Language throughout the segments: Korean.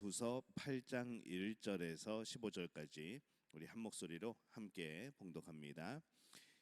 후서 8장 1절에서 15절까지 우리 한 목소리로 함께 봉독합니다.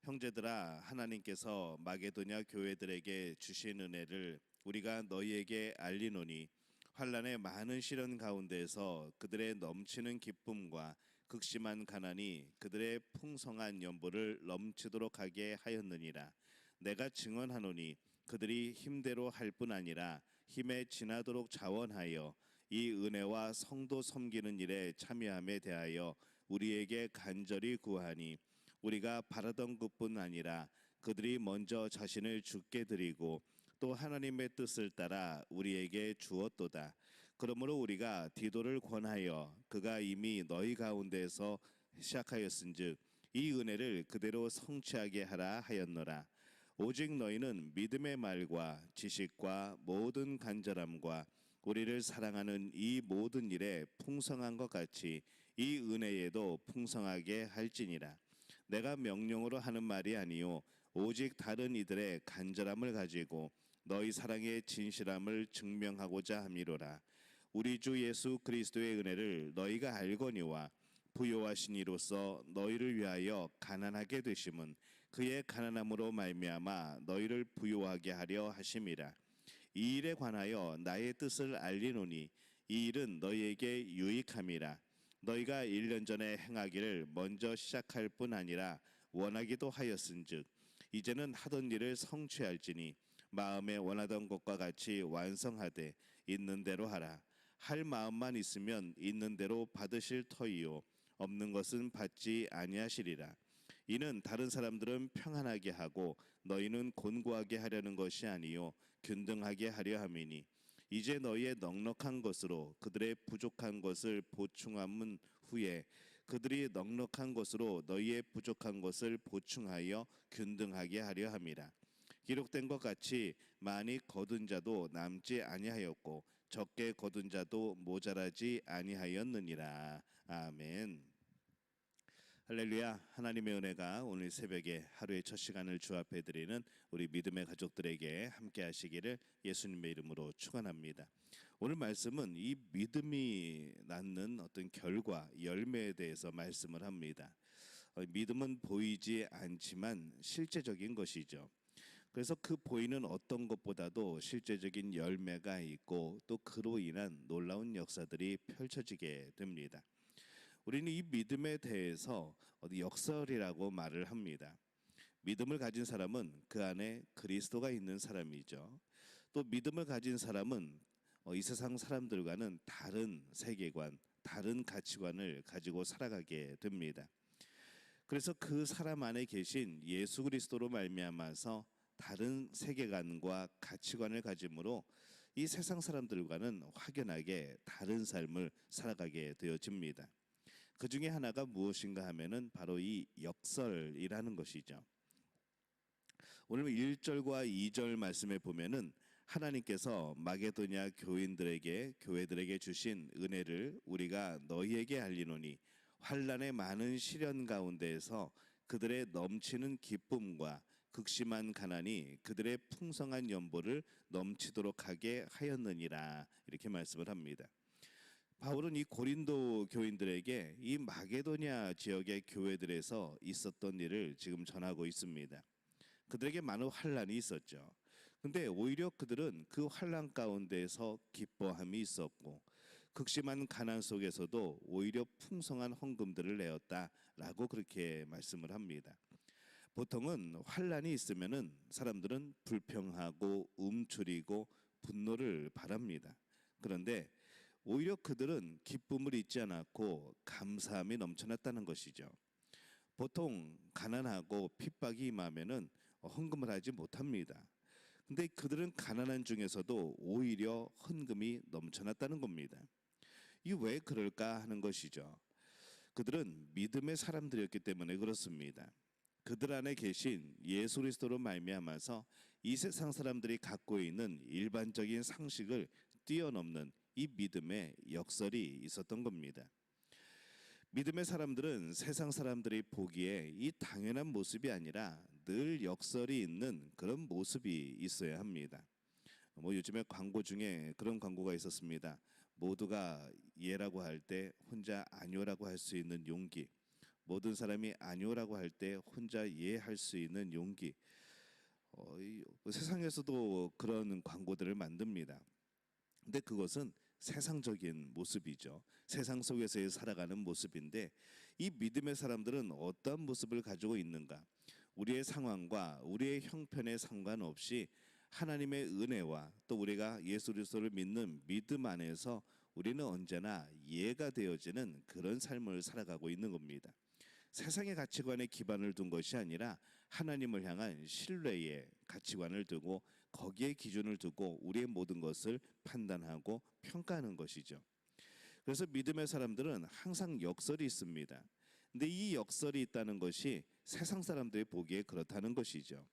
형제들아, 하나님께서 마게도냐 교회들에게 주신 은혜를 우리가 너희에게 알리노니, 환난의 많은 시련 가운데에서 그들의 넘치는 기쁨과 극심한 가난이 그들의 풍성한 연보를 넘치도록 하게 하였느니라. 내가 증언하노니 그들이 힘대로 할 뿐 아니라 힘에 지나도록 자원하여 이 은혜와 성도 섬기는 일에 참여함에 대하여 우리에게 간절히 구하니, 우리가 바라던 것뿐 아니라 그들이 먼저 자신을 주께 드리고 또 하나님의 뜻을 따라 우리에게 주었도다. 그러므로 우리가 디도를 권하여 그가 이미 너희 가운데에서 시작하였은즉 이 은혜를 그대로 성취하게 하라 하였노라. 오직 너희는 믿음의 말과 지식과 모든 간절함과 우리를 사랑하는 이 모든 일에 풍성한 것 같이 이 은혜에도 풍성하게 할지니라. 내가 명령으로 하는 말이 아니요 오직 다른 이들의 간절함을 가지고 너희 사랑의 진실함을 증명하고자 함이로라. 우리 주 예수 그리스도의 은혜를 너희가 알거니와 부요하신 이로써 너희를 위하여 가난하게 되심은 그의 가난함으로 말미암아 너희를 부요하게 하려 하심이라. 이 일에 관하여 나의 뜻을 알리노니 이 일은 너희에게 유익함이라. 너희가 1년 전에 행하기를 먼저 시작할 뿐 아니라 원하기도 하였은즉 이제는 하던 일을 성취할지니 마음에 원하던 것과 같이 완성하되 있는 대로 하라. 할 마음만 있으면 있는 대로 받으실 터이요 없는 것은 받지 아니하시리라. 이는 다른 사람들은 평안하게 하고 너희는 곤고하게 하려는 것이 아니요 균등하게 하려 함이니, 이제 너희의 넉넉한 것으로 그들의 부족한 것을 보충함은 후에 그들이 넉넉한 것으로 너희의 부족한 것을 보충하여 균등하게 하려 함이라. 기록된 것 같이 많이 거둔 자도 남지 아니하였고 적게 거둔 자도 모자라지 아니하였느니라. 아멘. 할렐루야. 하나님의 은혜가 오늘 새벽에 하루의 첫 시간을 주 앞에 드리는 우리 믿음의 가족들에게 함께 하시기를 예수님의 이름으로 축원합니다. 오늘 말씀은 이 믿음이 낳는 어떤 결과, 열매에 대해서 말씀을 합니다. 믿음은 보이지 않지만 실제적인 것이죠. 그래서 그 보이는 어떤 것보다도 실제적인 열매가 있고 또 그로 인한 놀라운 역사들이 펼쳐지게 됩니다. 우리는 이 믿음에 대해서 역설이라고 말을 합니다. 믿음을 가진 사람은 그 안에 그리스도가 있는 사람이죠. 또 믿음을 가진 사람은 이 세상 사람들과는 다른 세계관, 다른 가치관을 가지고 살아가게 됩니다. 그래서 그 사람 안에 계신 예수 그리스도로 말미암아서 다른 세계관과 가치관을 가짐으로 이 세상 사람들과는 확연하게 다른 삶을 살아가게 되어집니다. 그 중에 하나가 무엇인가 하면은 바로 이 역설이라는 것이죠. 오늘 1절과 2절 말씀에 보면은 하나님께서 마게도냐 교회들에게 주신 은혜를 우리가 너희에게 알리노니 환난의 많은 시련 가운데에서 그들의 넘치는 기쁨과 극심한 가난이 그들의 풍성한 연보를 넘치도록 하게 하였느니라, 이렇게 말씀을 합니다. 바울은 이 고린도 교인들에게 이 마게도냐 지역의 교회들에서 있었던 일을 지금 전하고 있습니다. 그들에게 많은 환난이 있었죠. 근데 오히려 그들은 그 환난 가운데에서 기뻐함이 있었고 극심한 가난 속에서도 오히려 풍성한 헌금들을 내었다라고 그렇게 말씀을 합니다. 보통은 환난이 있으면은 사람들은 불평하고 움츠리고 분노를 바랍니다. 그런데 오히려 그들은 기쁨을 잊지 않았고 감사함이 넘쳐났다는 것이죠. 보통 가난하고 핍박이 임하면은 헌금을 하지 못합니다. 근데 그들은 가난한 중에서도 오히려 헌금이 넘쳐났다는 겁니다. 이게 왜 그럴까 하는 것이죠. 그들은 믿음의 사람들이었기 때문에 그렇습니다. 그들 안에 계신 예수 그리스도로 말미암아서 이 세상 사람들이 갖고 있는 일반적인 상식을 뛰어넘는 이 믿음의 역설이 있었던 겁니다. 믿음의 사람들은 세상 사람들이 보기에 이 당연한 모습이 아니라 늘 역설이 있는 그런 모습이 있어야 합니다. 뭐 요즘에 광고 중에 그런 광고가 있었습니다. 모두가 예라고 할 때 혼자 아니오라고 할 수 있는 용기. 모든 사람이 아니오라고 할 때 혼자 예 할 수 있는 용기. 세상에서도 그런 광고들을 만듭니다. 근데 그것은 세상적인 모습이죠. 세상 속에서 살아가는 모습인데 이 믿음의 사람들은 어떤 모습을 가지고 있는가? 우리의 상황과 우리의 형편에 상관없이 하나님의 은혜와 또 우리가 예수 그리스도를 믿는 믿음 안에서 우리는 언제나 예가 되어지는 그런 삶을 살아가고 있는 겁니다. 세상의 가치관에 기반을 둔 것이 아니라 하나님을 향한 신뢰의 가치관을 두고 거기에 기준을 두고 우리의 모든 것을 판단하고 평가하는 것이죠. 그래서 믿음의 사람들은 항상 역설이 있습니다. 근데 이 역설이 있다는 것이 세상 사람들이 보기에 그렇다는 것이죠.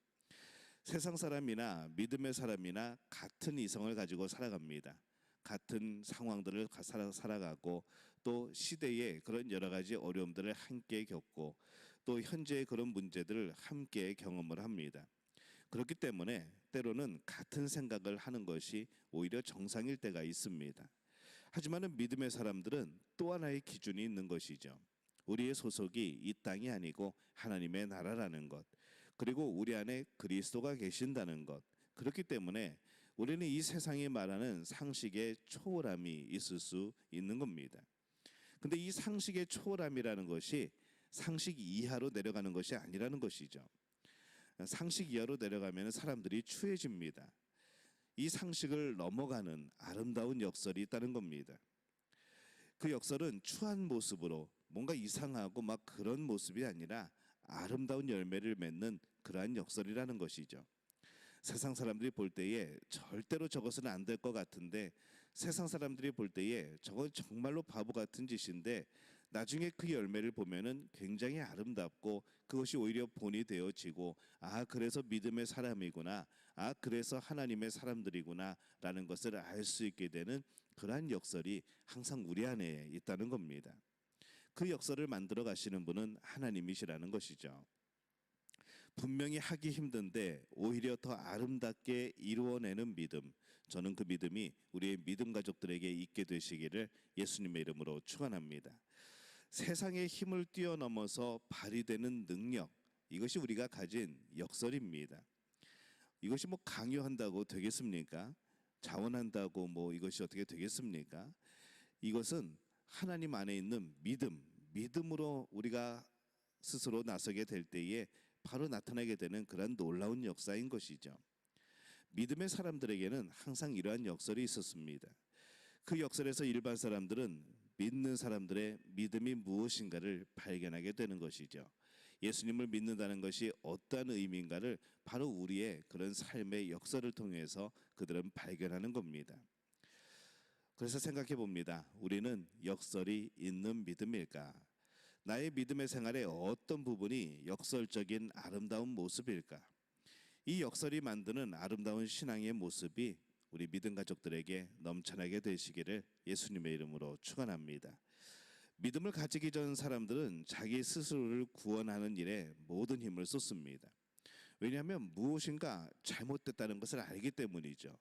세상 사람이나 믿음의 사람이나 같은 이성을 가지고 살아갑니다. 같은 상황들을 살아가고 또 시대의 그런 여러 가지 어려움들을 함께 겪고 또 현재의 그런 문제들을 함께 경험을 합니다. 그렇기 때문에 때로는 같은 생각을 하는 것이 오히려 정상일 때가 있습니다. 하지만 믿음의 사람들은 또 하나의 기준이 있는 것이죠. 우리의 소속이 이 땅이 아니고 하나님의 나라라는 것, 그리고 우리 안에 그리스도가 계신다는 것. 그렇기 때문에 우리는 이 세상이 말하는 상식의 초월함이 있을 수 있는 겁니다. 근데 이 상식의 초월함이라는 것이 상식 이하로 내려가는 것이 아니라는 것이죠. 상식 이하로 내려가면 사람들이 추해집니다. 이 상식을 넘어가는 아름다운 역설이 있다는 겁니다. 그 역설은 추한 모습으로 뭔가 이상하고 막 그런 모습이 아니라 아름다운 열매를 맺는 그러한 역설이라는 것이죠. 세상 사람들이 볼 때에 절대로 저것은 안 될 것 같은데 세상 사람들이 볼 때에 저건 정말로 바보 같은 짓인데 나중에 그 열매를 보면은 굉장히 아름답고 그것이 오히려 본이 되어지고 그래서 믿음의 사람이구나, 그래서 하나님의 사람들이구나 라는 것을 알 수 있게 되는 그러한 역설이 항상 우리 안에 있다는 겁니다. 그 역설을 만들어 가시는 분은 하나님이시라는 것이죠. 분명히 하기 힘든데 오히려 더 아름답게 이루어내는 믿음, 저는 그 믿음이 우리의 믿음 가족들에게 있게 되시기를 예수님의 이름으로 축원합니다. 세상의 힘을 뛰어넘어서 발휘되는 능력, 이것이 우리가 가진 역설입니다. 이것이 뭐 강요한다고 되겠습니까? 자원한다고 뭐 이것이 어떻게 되겠습니까? 이것은 하나님 안에 있는 믿음으로 우리가 스스로 나서게 될 때에 바로 나타나게 되는 그런 놀라운 역사인 것이죠. 믿음의 사람들에게는 항상 이러한 역설이 있었습니다. 그 역설에서 일반 사람들은 믿는 사람들의 믿음이 무엇인가를 발견하게 되는 것이죠. 예수님을 믿는다는 것이 어떠한 의미인가를 바로 우리의 그런 삶의 역설을 통해서 그들은 발견하는 겁니다. 그래서 생각해 봅니다. 우리는 역설이 있는 믿음일까? 나의 믿음의 생활의 어떤 부분이 역설적인 아름다운 모습일까? 이 역설이 만드는 아름다운 신앙의 모습이 우리 믿음 가족들에게 넘쳐나게 되시기를 예수님의 이름으로 축원합니다. 믿음을 가지기 전 사람들은 자기 스스로를 구원하는 일에 모든 힘을 쏟습니다. 왜냐하면 무엇인가 잘못됐다는 것을 알기 때문이죠.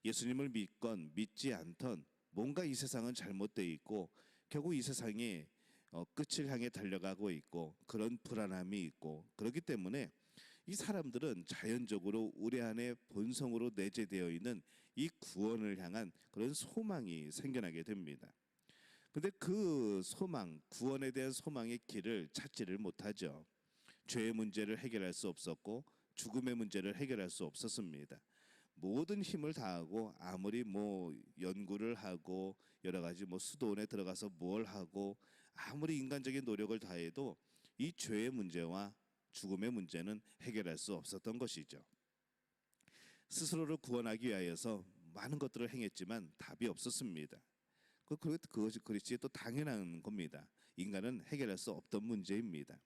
예수님을 믿건 믿지 않던 뭔가 이 세상은 잘못되어 있고 결국 이 세상이 끝을 향해 달려가고 있고 그런 불안함이 있고 그렇기 때문에 이 사람들은 자연적으로 우리 안에 본성으로 내재되어 있는 이 구원을 향한 그런 소망이 생겨나게 됩니다. 근데 그 소망, 구원에 대한 소망의 길을 찾지를 못하죠. 죄의 문제를 해결할 수 없었고 죽음의 문제를 해결할 수 없었습니다. 모든 힘을 다하고 아무리 뭐 연구를 하고 여러 가지 뭐 수도원에 들어가서 뭘 하고 아무리 인간적인 노력을 다해도 이 죄의 문제와 죽음의 문제는 해결할 수 없었던 것이죠. 스스로를 구원하기 위하여서 많은 것들을 행했지만 답이 없었습니다. 그것이 또 당연한 겁니다. 인간은 해결할 수 없던 문제입니다.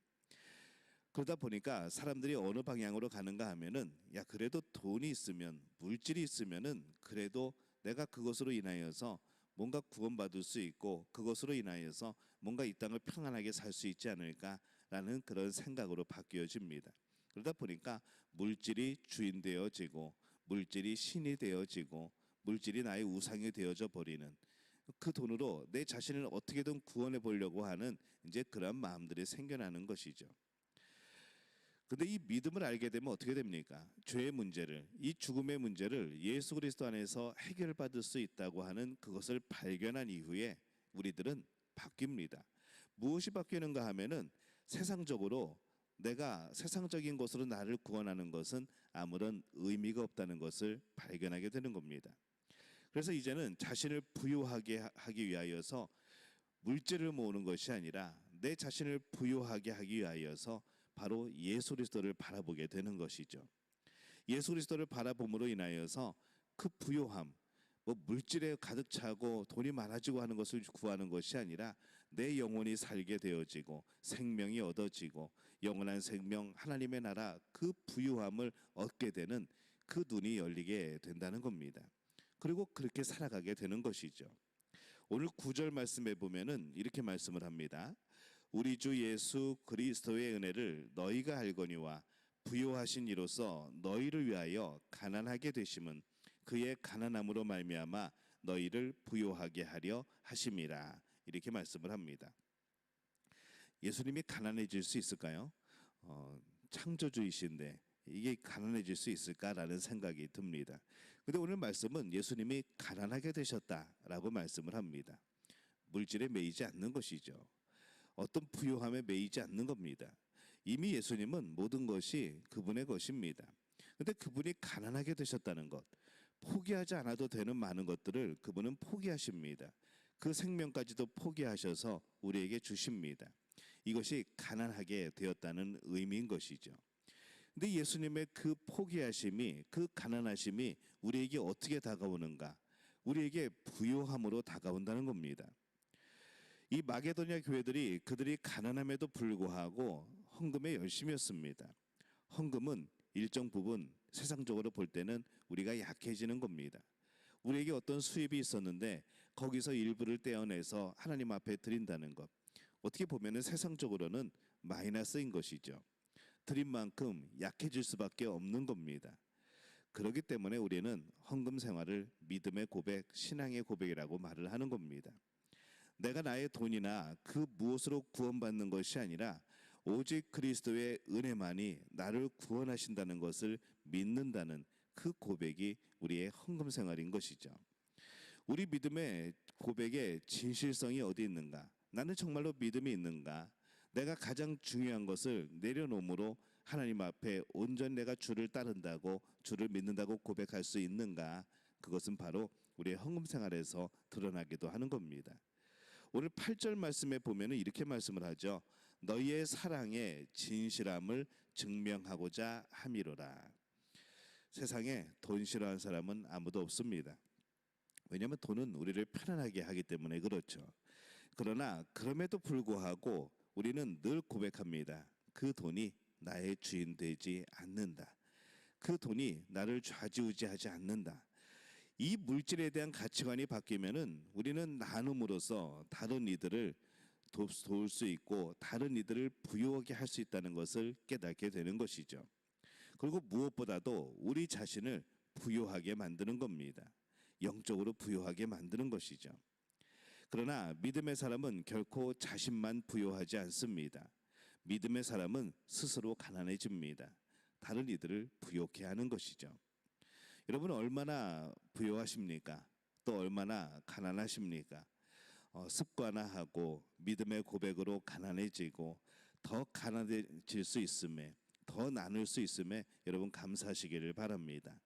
그러다 보니까 사람들이 어느 방향으로 가는가 하면은 그래도 돈이 있으면 물질이 있으면은 그래도 내가 그것으로 인하여서 뭔가 구원받을 수 있고 그것으로 인하여서 뭔가 이 땅을 평안하게 살 수 있지 않을까라는 그런 생각으로 바뀌어집니다. 그러다 보니까 물질이 주인 되어지고 물질이 신이 되어지고 물질이 나의 우상이 되어져 버리는, 그 돈으로 내 자신을 어떻게든 구원해 보려고 하는 이제 그런 마음들이 생겨나는 것이죠. 근데 이 믿음을 알게 되면 어떻게 됩니까? 죄의 문제를, 이 죽음의 문제를 예수 그리스도 안에서 해결받을 수 있다고 하는 그것을 발견한 이후에 우리들은 바뀝니다. 무엇이 바뀌는가 하면은 세상적으로 내가 세상적인 것으로 나를 구원하는 것은 아무런 의미가 없다는 것을 발견하게 되는 겁니다. 그래서 이제는 자신을 부유하게 하기 위하여서 물질을 모으는 것이 아니라 내 자신을 부유하게 하기 위하여서 바로 예수 그리스도를 바라보게 되는 것이죠. 예수 그리스도를 바라봄으로 인하여서 그 부요함, 뭐 물질에 가득 차고 돈이 많아지고 하는 것을 구하는 것이 아니라 내 영혼이 살게 되어지고 생명이 얻어지고 영원한 생명, 하나님의 나라, 그 부유함을 얻게 되는 그 눈이 열리게 된다는 겁니다. 그리고 그렇게 살아가게 되는 것이죠. 오늘 9절 말씀에 보면은 이렇게 말씀을 합니다. 우리 주 예수 그리스도의 은혜를 너희가 알거니와 부요하신 이로써 너희를 위하여 가난하게 되심은 그의 가난함으로 말미암아 너희를 부요하게 하려 하심이라. 이렇게 말씀을 합니다. 예수님이 가난해질 수 있을까요? 창조주이신데 이게 가난해질 수 있을까라는 생각이 듭니다. 근데 오늘 말씀은 예수님이 가난하게 되셨다라고 말씀을 합니다. 물질에 매이지 않는 것이죠. 어떤 부요함에 매이지 않는 겁니다. 이미 예수님은 모든 것이 그분의 것입니다. 근데 그분이 가난하게 되셨다는 것, 포기하지 않아도 되는 많은 것들을 그분은 포기하십니다. 그 생명까지도 포기하셔서 우리에게 주십니다. 이것이 가난하게 되었다는 의미인 것이죠. 근데 예수님의 그 포기하심이, 그 가난하심이 우리에게 어떻게 다가오는가? 우리에게 부요함으로 다가온다는 겁니다. 이 마게도냐 교회들이 그들이 가난함에도 불구하고 헌금에 열심이었습니다. 헌금은 일정 부분 세상적으로 볼 때는 우리가 약해지는 겁니다. 우리에게 어떤 수입이 있었는데 거기서 일부를 떼어내서 하나님 앞에 드린다는 것, 어떻게 보면은 세상적으로는 마이너스인 것이죠. 드린 만큼 약해질 수밖에 없는 겁니다. 그렇기 때문에 우리는 헌금 생활을 믿음의 고백, 신앙의 고백이라고 말을 하는 겁니다. 내가 나의 돈이나 그 무엇으로 구원받는 것이 아니라 오직 그리스도의 은혜만이 나를 구원하신다는 것을 믿는다는 그 고백이 우리의 헌금 생활인 것이죠. 우리 믿음의 고백의 진실성이 어디 있는가? 나는 정말로 믿음이 있는가? 내가 가장 중요한 것을 내려놓음으로 하나님 앞에 온전히 내가 주를 따른다고, 주를 믿는다고 고백할 수 있는가? 그것은 바로 우리의 헌금 생활에서 드러나기도 하는 겁니다. 오늘 8절 말씀에 보면은 이렇게 말씀을 하죠. 너희의 사랑의 진실함을 증명하고자 함이로라. 세상에 돈 싫어하는 사람은 아무도 없습니다. 왜냐하면 돈은 우리를 편안하게 하기 때문에 그렇죠. 그러나 그럼에도 불구하고 우리는 늘 고백합니다. 그 돈이 나의 주인 되지 않는다. 그 돈이 나를 좌지우지하지 않는다. 이 물질에 대한 가치관이 바뀌면은 우리는 나눔으로써 다른 이들을 도울 수 있고 다른 이들을 부유하게 할 수 있다는 것을 깨닫게 되는 것이죠. 그리고 무엇보다도 우리 자신을 부유하게 만드는 겁니다. 영적으로 부유하게 만드는 것이죠. 그러나 믿음의 사람은 결코 자신만 부유하지 않습니다. 믿음의 사람은 스스로 가난해집니다. 다른 이들을 부유케 하는 것이죠. 여러분 얼마나 부유하십니까? 또 얼마나 가난하십니까? 습관화하고 믿음의 고백으로 가난해지고 더 가난해질 수 있음에, 더 나눌 수 있음에 여러분 감사하시기를 바랍니다.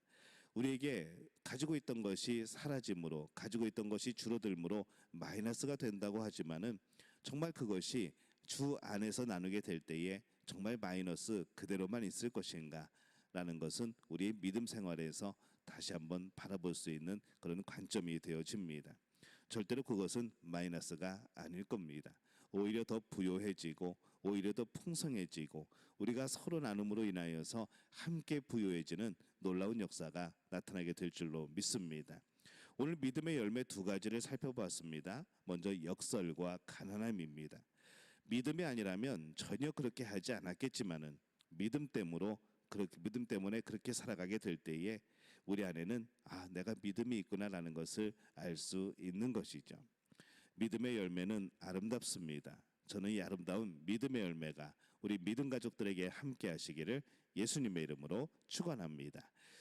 우리에게 가지고 있던 것이 사라짐으로, 가지고 있던 것이 줄어들므로 마이너스가 된다고 하지만은 정말 그것이 주 안에서 나누게 될 때에 정말 마이너스 그대로만 있을 것인가 라는 것은 우리의 믿음 생활에서 다시 한번 바라볼 수 있는 그런 관점이 되어집니다. 절대로 그것은 마이너스가 아닐 겁니다. 오히려 더 부요해지고 오히려 더 풍성해지고 우리가 서로 나눔으로 인하여서 함께 부요해지는 놀라운 역사가 나타나게 될 줄로 믿습니다. 오늘 믿음의 열매 두 가지를 살펴봤습니다. 먼저 역설과 가난함입니다. 믿음이 아니라면 전혀 그렇게 하지 않았겠지만은 믿음 때문에 그렇게 살아가게 될 때에 우리 안에는 내가 믿음이 있구나라는 것을 알 수 있는 것이죠. 믿음의 열매는 아름답습니다. 저는 이 아름다운 믿음의 열매가 우리 믿음 가족들에게 함께 하시기를 예수님의 이름으로 축원합니다.